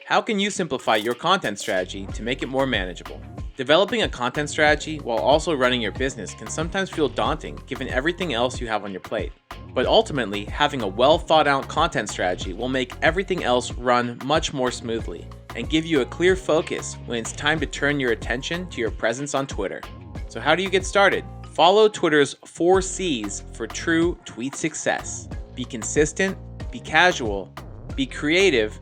How can you simplify your content strategy to make it more manageable? Developing a content strategy while also running your business can sometimes feel daunting given everything else you have on your plate. But ultimately, having a well thought out content strategy will make everything else run much more smoothly and give you a clear focus when it's time to turn your attention to your presence on Twitter. So how do you get started? Follow Twitter's 4 C's for true tweet success. Be consistent, be casual, be creative,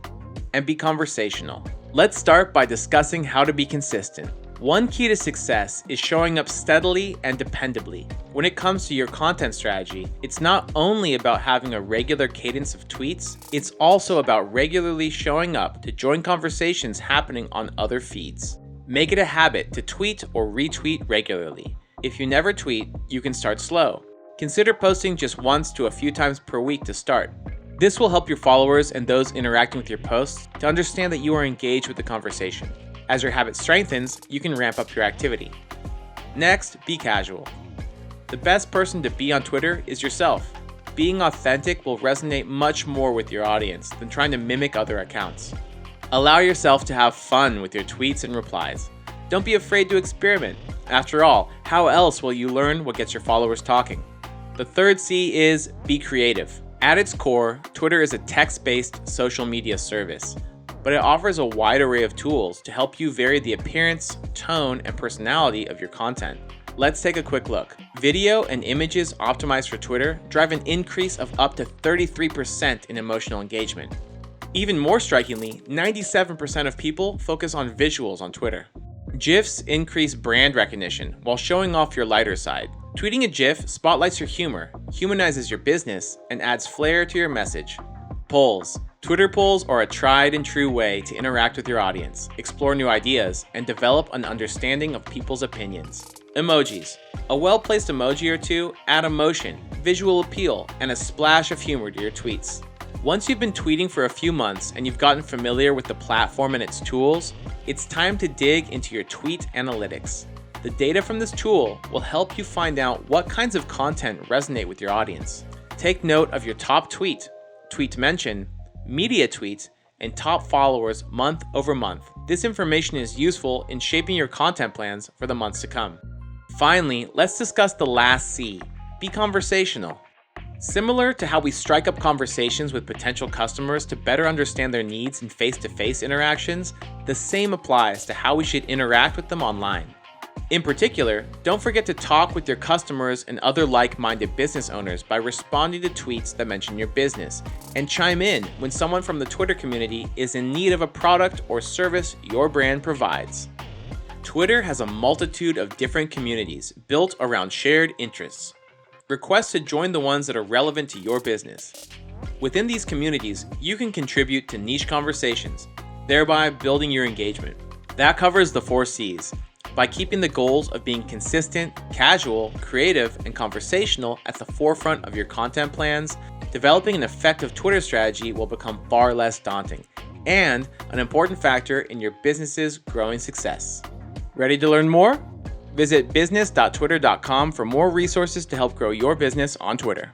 and be conversational. Let's start by discussing how to be consistent. One key to success is showing up steadily and dependably. When it comes to your content strategy, it's not only about having a regular cadence of tweets, it's also about regularly showing up to join conversations happening on other feeds. Make it a habit to tweet or retweet regularly. If you never tweet, you can start slow. Consider posting just once to a few times per week to start. This will help your followers and those interacting with your posts to understand that you are engaged with the conversation. As your habit strengthens, you can ramp up your activity. Next, be casual. The best person to be on Twitter is yourself. Being authentic will resonate much more with your audience than trying to mimic other accounts. Allow yourself to have fun with your tweets and replies. Don't be afraid to experiment. After all, how else will you learn what gets your followers talking? The third C is be creative. At its core, Twitter is a text-based social media service, but it offers a wide array of tools to help you vary the appearance, tone, and personality of your content. Let's take a quick look. Video and images optimized for Twitter drive an increase of up to 33% in emotional engagement. Even more strikingly, 97% of people focus on visuals on Twitter. GIFs increase brand recognition while showing off your lighter side. Tweeting a GIF spotlights your humor, humanizes your business, and adds flair to your message. Polls. Twitter polls are a tried and true way to interact with your audience, explore new ideas, and develop an understanding of people's opinions. Emojis. A well-placed emoji or two add emotion, visual appeal, and a splash of humor to your tweets. Once you've been tweeting for a few months and you've gotten familiar with the platform and its tools, it's time to dig into your tweet analytics. The data from this tool will help you find out what kinds of content resonate with your audience. Take note of your top tweet, tweet mention, media tweets, and top followers month over month. This information is useful in shaping your content plans for the months to come. Finally, let's discuss the last C, be conversational. Similar to how we strike up conversations with potential customers to better understand their needs in face-to-face interactions, the same applies to how we should interact with them online. In particular, don't forget to talk with your customers and other like-minded business owners by responding to tweets that mention your business, and chime in when someone from the Twitter community is in need of a product or service your brand provides. Twitter has a multitude of different communities built around shared interests. Request to join the ones that are relevant to your business. Within these communities, you can contribute to niche conversations, thereby building your engagement. That covers the 4 C's. By keeping the goals of being consistent, casual, creative, and conversational at the forefront of your content plans, developing an effective Twitter strategy will become far less daunting and an important factor in your business's growing success. Ready to learn more? Visit business.twitter.com for more resources to help grow your business on Twitter.